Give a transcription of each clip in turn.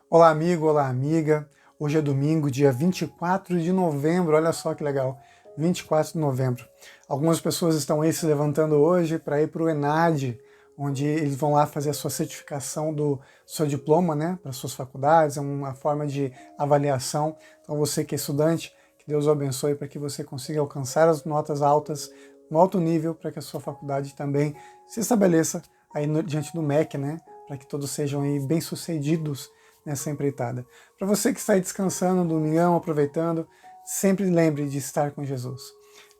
Olá, amigo, olá, amiga. Hoje é domingo, dia 24 de novembro. Olha só que legal, 24 de novembro. Algumas pessoas estão aí se levantando hoje para ir para o ENAD, onde eles vão lá fazer a sua certificação do seu diploma, né, para suas faculdades. É uma forma de avaliação. Então, você que é estudante, que Deus o abençoe para que você consiga alcançar as notas altas no alto nível, para que a sua faculdade também se estabeleça aí diante do MEC, né, para que todos sejam aí bem-sucedidos nessa empreitada. Para você que está aí descansando no domingão, aproveitando, sempre lembre de estar com Jesus.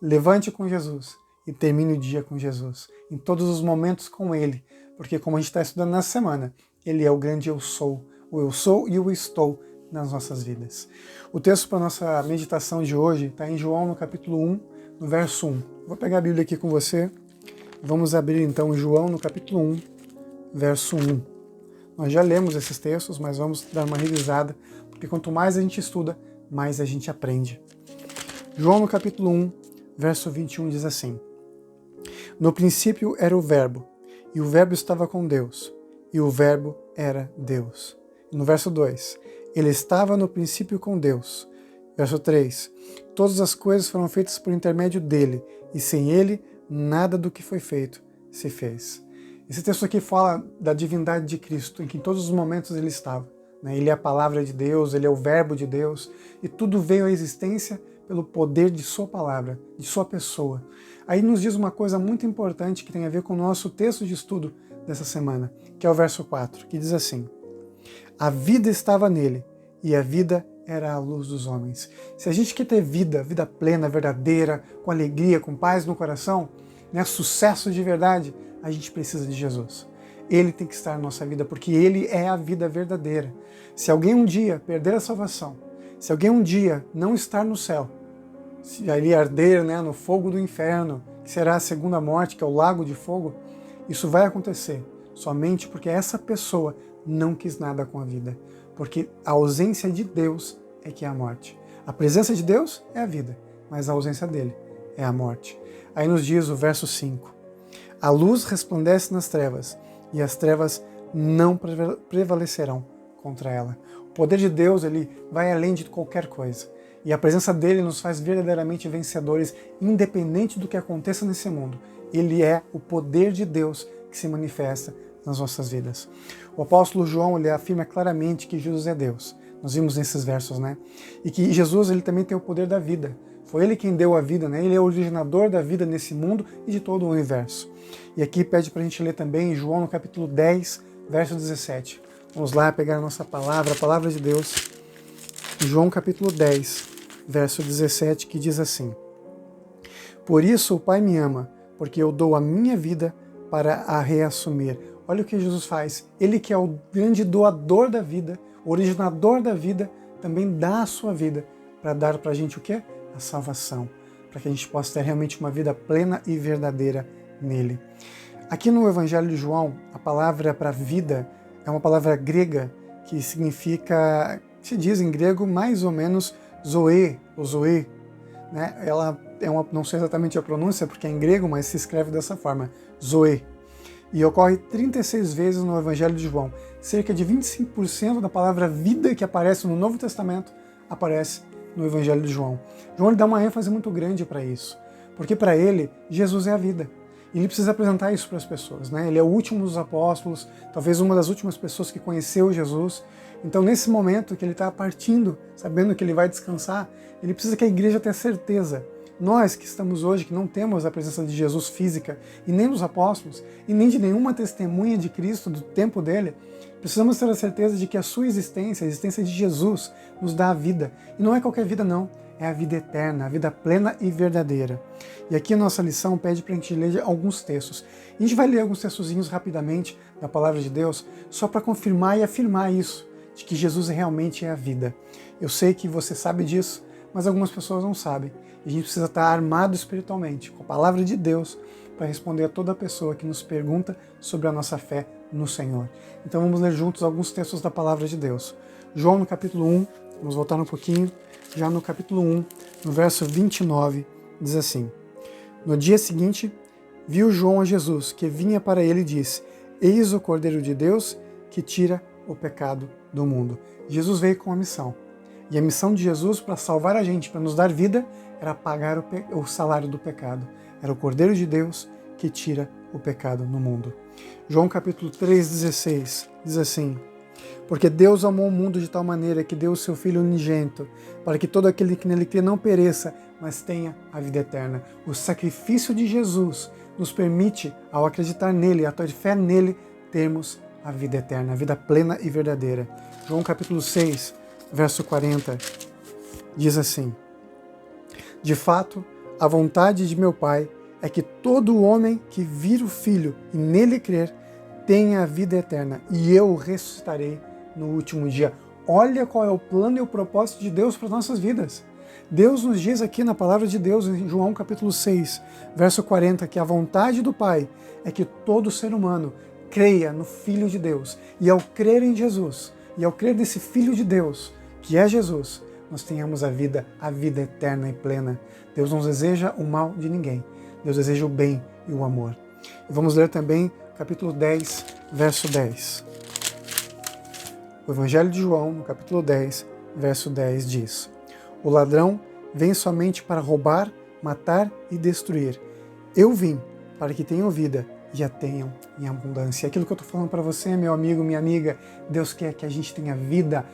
Levante com Jesus e termine o dia com Jesus, em todos os momentos com Ele, porque como a gente está estudando nessa semana, Ele é o grande eu sou e o estou nas nossas vidas. O texto para a nossa meditação de hoje está em João no capítulo 1, no verso 1. Vou pegar a Bíblia aqui com você. Vamos abrir então João no capítulo 1, verso 1. Nós já lemos esses textos, mas vamos dar uma revisada, porque quanto mais a gente estuda, mais a gente aprende. João no capítulo 1, verso 21 diz assim: No princípio era o Verbo, e o Verbo estava com Deus, e o Verbo era Deus. No verso 2, ele estava no princípio com Deus. Verso 3, todas as coisas foram feitas por intermédio dele, e sem ele, nada do que foi feito se fez. Esse texto aqui fala da divindade de Cristo, em que em todos os momentos ele estava. Ele é a palavra de Deus, ele é o verbo de Deus, e tudo veio à existência pelo poder de sua palavra, de sua pessoa. Aí nos diz uma coisa muito importante que tem a ver com o nosso texto de estudo dessa semana, que é o verso 4, que diz assim: A vida estava nele, e a vida era a luz dos homens. Se a gente quer ter vida plena, verdadeira, com alegria, com paz no coração, sucesso de verdade, a gente precisa de Jesus. Ele tem que estar na nossa vida, porque Ele é a vida verdadeira. Se alguém um dia perder a salvação, se alguém um dia não estar no céu, se ali arder no fogo do inferno, que será a segunda morte, que é o lago de fogo, isso vai acontecer somente porque essa pessoa não quis nada com a vida. Porque a ausência de Deus é que é a morte. A presença de Deus é a vida, mas a ausência dele é a morte. Aí nos diz o verso 5: A luz resplandece nas trevas, e as trevas não prevalecerão contra ela. O poder de Deus, ele vai além de qualquer coisa. E a presença dele nos faz verdadeiramente vencedores, independente do que aconteça nesse mundo. Ele é o poder de Deus que se manifesta nas nossas vidas. O apóstolo João, ele afirma claramente que Jesus é Deus. Nós vimos nesses versos, E que Jesus, ele também tem o poder da vida. Foi ele quem deu a vida, Ele é o originador da vida nesse mundo e de todo o universo. E aqui pede para a gente ler também João no capítulo 10, verso 17. Vamos lá pegar a nossa palavra, a palavra de Deus. João capítulo 10, verso 17, que diz assim: Por isso o Pai me ama, porque eu dou a minha vida para a reassumir. Olha o que Jesus faz. Ele que é o grande doador da vida, o originador da vida, também dá a sua vida para dar para a gente o quê? A salvação, para que a gente possa ter realmente uma vida plena e verdadeira nele. Aqui no Evangelho de João, a palavra para vida é uma palavra grega que significa, se diz em grego, mais ou menos zoe, ou zoe. Ela não sei exatamente a pronúncia, porque é em grego, mas se escreve dessa forma, zoe. E ocorre 36 vezes no Evangelho de João. Cerca de 25% da palavra vida que aparece no Novo Testamento aparece no Evangelho de João. João ele dá uma ênfase muito grande para isso, porque para ele, Jesus é a vida. E ele precisa apresentar isso para as pessoas. Ele é o último dos apóstolos, talvez uma das últimas pessoas que conheceu Jesus. Então, nesse momento que ele está partindo, sabendo que ele vai descansar, ele precisa que a igreja tenha certeza. Nós que estamos hoje, que não temos a presença de Jesus física, e nem dos apóstolos, e nem de nenhuma testemunha de Cristo do tempo dele, precisamos ter a certeza de que a sua existência, a existência de Jesus, nos dá a vida. E não é qualquer vida não, é a vida eterna, a vida plena e verdadeira. E aqui a nossa lição pede para a gente ler alguns textos. E a gente vai ler alguns textozinhos rapidamente da Palavra de Deus, só para confirmar e afirmar isso, de que Jesus realmente é a vida. Eu sei que você sabe disso, mas algumas pessoas não sabem. E a gente precisa estar armado espiritualmente, com a Palavra de Deus, para responder a toda pessoa que nos pergunta sobre a nossa fé no Senhor. Então vamos ler juntos alguns textos da Palavra de Deus. João no capítulo 1, vamos voltar um pouquinho, já no capítulo 1, no verso 29, diz assim: No dia seguinte, viu João a Jesus, que vinha para ele e disse: Eis o Cordeiro de Deus, que tira o pecado do mundo. Jesus veio com uma missão. E a missão de Jesus para salvar a gente, para nos dar vida, era pagar o salário do pecado. Era o Cordeiro de Deus que tira o pecado no mundo. João capítulo 3,16 diz assim: porque Deus amou o mundo de tal maneira que deu o seu Filho unigênito, para que todo aquele que nele crê não pereça, mas tenha a vida eterna. O sacrifício de Jesus nos permite, ao acreditar nele, a ter fé nele, termos a vida eterna, a vida plena e verdadeira. João capítulo 6, verso 40, diz assim: de fato, a vontade de meu Pai é que todo homem que vir o Filho e nele crer tenha a vida eterna, e eu o ressuscitarei no último dia. Olha qual é o plano e o propósito de Deus para as nossas vidas. Deus nos diz aqui na palavra de Deus, em João capítulo 6, verso 40, que a vontade do Pai é que todo ser humano creia no Filho de Deus. E ao crer em Jesus, e ao crer nesse Filho de Deus, que é Jesus, nós tenhamos a vida eterna e plena. Deus não deseja o mal de ninguém. Deus deseja o bem e o amor. E vamos ler também capítulo 10, verso 10. O Evangelho de João, no capítulo 10, verso 10, diz: o ladrão vem somente para roubar, matar e destruir. Eu vim para que tenham vida e a tenham em abundância. Aquilo que eu estou falando para você, meu amigo, minha amiga, Deus quer que a gente tenha vida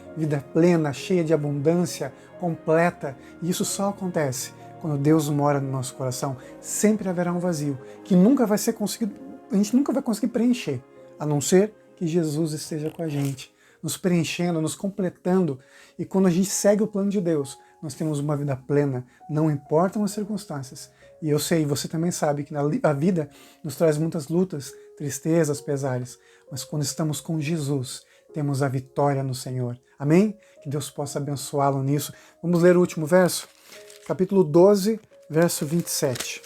plena, cheia de abundância, completa. E isso só acontece quando Deus mora no nosso coração. Sempre haverá um vazio que nunca vai ser conseguido, a gente nunca vai conseguir preencher, a não ser que Jesus esteja com a gente, nos preenchendo, nos completando. E quando a gente segue o plano de Deus, nós temos uma vida plena, não importam as circunstâncias. E eu sei, você também sabe que a vida nos traz muitas lutas, tristezas, pesares, mas quando estamos com Jesus, temos a vitória no Senhor. Amém? Que Deus possa abençoá-lo nisso. Vamos ler o último verso? Capítulo 12, verso 27.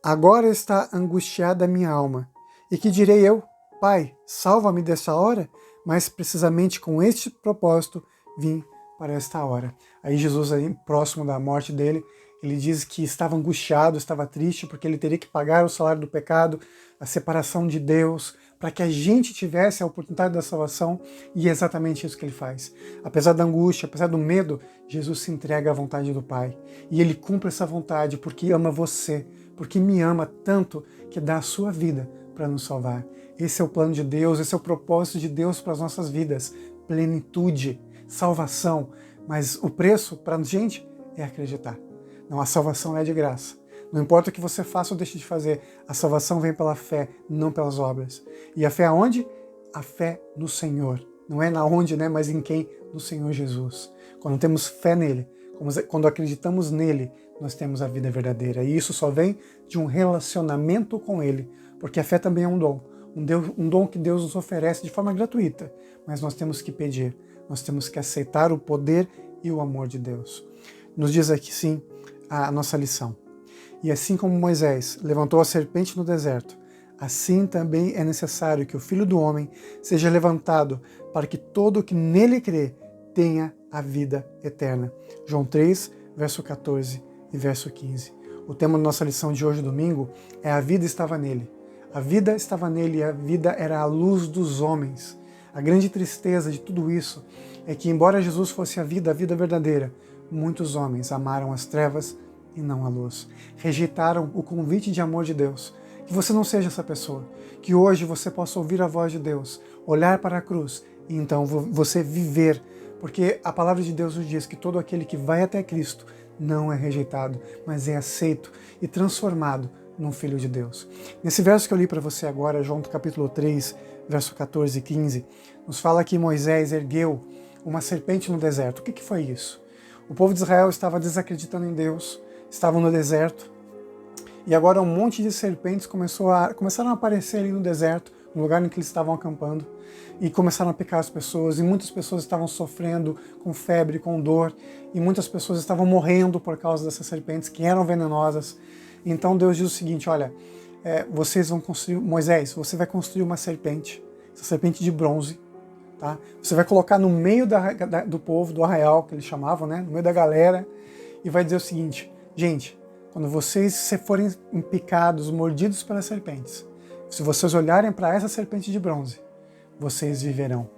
Agora está angustiada a minha alma. E que direi eu? Pai, salva-me desta hora? Mas precisamente com este propósito vim para esta hora. Aí Jesus, aí, próximo da morte dele, ele diz que estava angustiado, estava triste, porque ele teria que pagar o salário do pecado, a separação de Deus, para que a gente tivesse a oportunidade da salvação, e é exatamente isso que ele faz. Apesar da angústia, apesar do medo, Jesus se entrega à vontade do Pai. E ele cumpre essa vontade porque ama você, porque me ama tanto que dá a sua vida para nos salvar. Esse é o plano de Deus, esse é o propósito de Deus para as nossas vidas. Plenitude, salvação. Mas o preço para a gente é acreditar. Não, a salvação é de graça. Não importa o que você faça ou deixe de fazer, a salvação vem pela fé, não pelas obras. E a fé aonde? A fé no Senhor. Não é na onde, né? Mas em quem? No Senhor Jesus. Quando temos fé nele, quando acreditamos nele, nós temos a vida verdadeira. E isso só vem de um relacionamento com ele, porque a fé também é um dom. Um dom que Deus nos oferece de forma gratuita, mas nós temos que pedir, nós temos que aceitar o poder e o amor de Deus. Nos diz aqui sim a nossa lição. E assim como Moisés levantou a serpente no deserto, assim também é necessário que o Filho do Homem seja levantado para que todo o que nele crê tenha a vida eterna. João 3, verso 14 e verso 15. O tema da nossa lição de hoje, domingo, é a vida estava nele. A vida estava nele e a vida era a luz dos homens. A grande tristeza de tudo isso é que, embora Jesus fosse a vida verdadeira, muitos homens amaram as trevas e não a luz. Rejeitaram o convite de amor de Deus. Que você não seja essa pessoa. Que hoje você possa ouvir a voz de Deus, olhar para a cruz e então você viver. Porque a palavra de Deus nos diz que todo aquele que vai até Cristo não é rejeitado, mas é aceito e transformado num Filho de Deus. Nesse verso que eu li para você agora, João capítulo 3, verso 14 e 15, nos fala que Moisés ergueu uma serpente no deserto. O que foi isso? O povo de Israel estava desacreditando em Deus, estavam no deserto, e agora um monte de serpentes começaram a aparecer ali no deserto, no lugar em que eles estavam acampando, e começaram a picar as pessoas, e muitas pessoas estavam sofrendo com febre, com dor, e muitas pessoas estavam morrendo por causa dessas serpentes que eram venenosas. Então Deus diz o seguinte: olha, vocês vão construir, Moisés, você vai construir uma serpente, essa serpente de bronze, tá? Você vai colocar no meio do povo, do arraial, que eles chamavam, né? No meio da galera, e vai dizer o seguinte: gente, quando vocês forem picados, mordidos pelas serpentes, se vocês olharem para essa serpente de bronze, vocês viverão.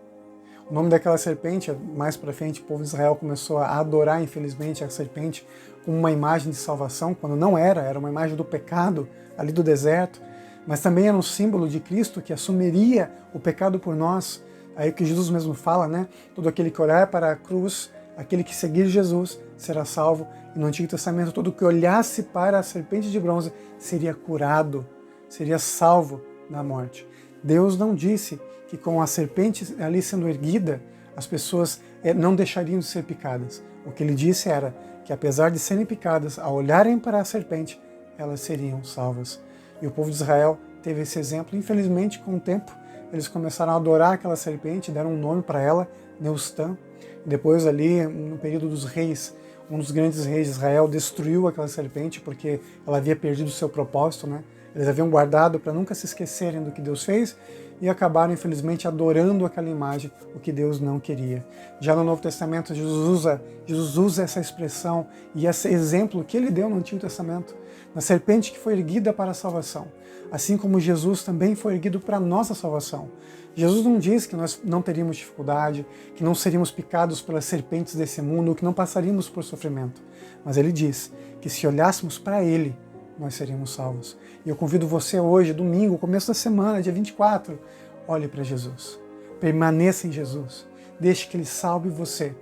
O nome daquela serpente, mais para frente, o povo de Israel começou a adorar, infelizmente, a serpente como uma imagem de salvação, quando não era uma imagem do pecado ali do deserto, mas também era um símbolo de Cristo que assumiria o pecado por nós. Aí o que Jesus mesmo fala, né? Todo aquele que olhar para a cruz, aquele que seguir Jesus, será salvo. E no Antigo Testamento, todo que olhasse para a serpente de bronze seria curado, seria salvo da morte. Deus não disse que com a serpente ali sendo erguida, as pessoas não deixariam de ser picadas. O que ele disse era que apesar de serem picadas, ao olharem para a serpente, elas seriam salvas. E o povo de Israel teve esse exemplo. Infelizmente, com o tempo, eles começaram a adorar aquela serpente, deram um nome para ela, Neustã. Depois ali, no período dos reis, um dos grandes reis de Israel destruiu aquela serpente porque ela havia perdido o seu propósito, né? Eles haviam guardado para nunca se esquecerem do que Deus fez e acabaram, infelizmente, adorando aquela imagem, o que Deus não queria. Já no Novo Testamento, Jesus usa essa expressão e esse exemplo que ele deu no Antigo Testamento, na serpente que foi erguida para a salvação, assim como Jesus também foi erguido para a nossa salvação. Jesus não diz que nós não teríamos dificuldade, que não seríamos picados pelas serpentes desse mundo, que não passaríamos por sofrimento, mas ele diz que se olhássemos para ele, nós seríamos salvos. E eu convido você hoje, domingo, começo da semana, dia 24, olhe para Jesus. Permaneça em Jesus. Deixe que ele salve você,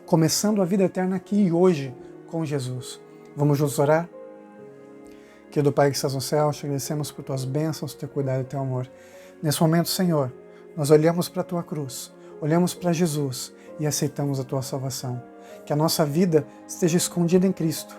começando a vida eterna aqui e hoje com Jesus. Vamos juntos orar? Querido Pai que estás no céu, te agradecemos por tuas bênçãos, teu cuidado e teu amor. Nesse momento, Senhor, nós olhamos para a tua cruz, olhamos para Jesus e aceitamos a tua salvação. Que a nossa vida esteja escondida em Cristo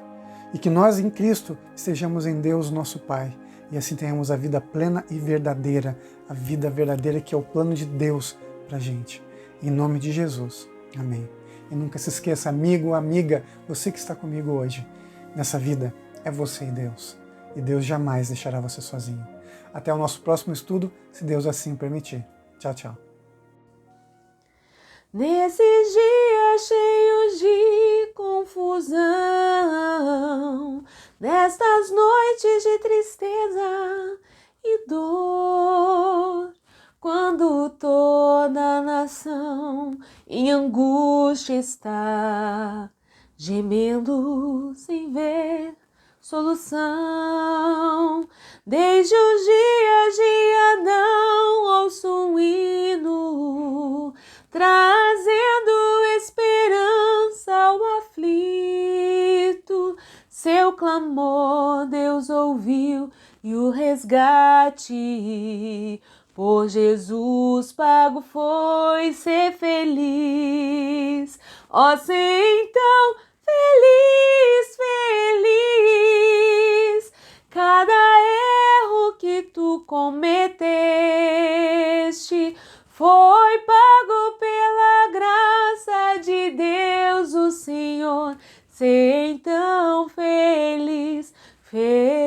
e que nós em Cristo estejamos em Deus, nosso Pai, e assim tenhamos a vida plena e verdadeira, a vida verdadeira que é o plano de Deus para a gente. Em nome de Jesus. Amém. E nunca se esqueça, amigo, amiga, você que está comigo hoje, nessa vida é você e Deus. E Deus jamais deixará você sozinho. Até o nosso próximo estudo, se Deus assim permitir. Tchau, tchau. Nesses dias cheios de confusão, nestas noites de tristeza e dor, quando toda a nação em angústia está, gemendo sem ver solução, desde os dias de Adão ouço um hino, trazendo esperança ao aflito. Seu clamor Deus ouviu e o resgate por Jesus pago foi ser feliz. Ó, ser então feliz, feliz, cada erro que tu cometeste foi pago pela graça de Deus, o Senhor. Ser então feliz, feliz.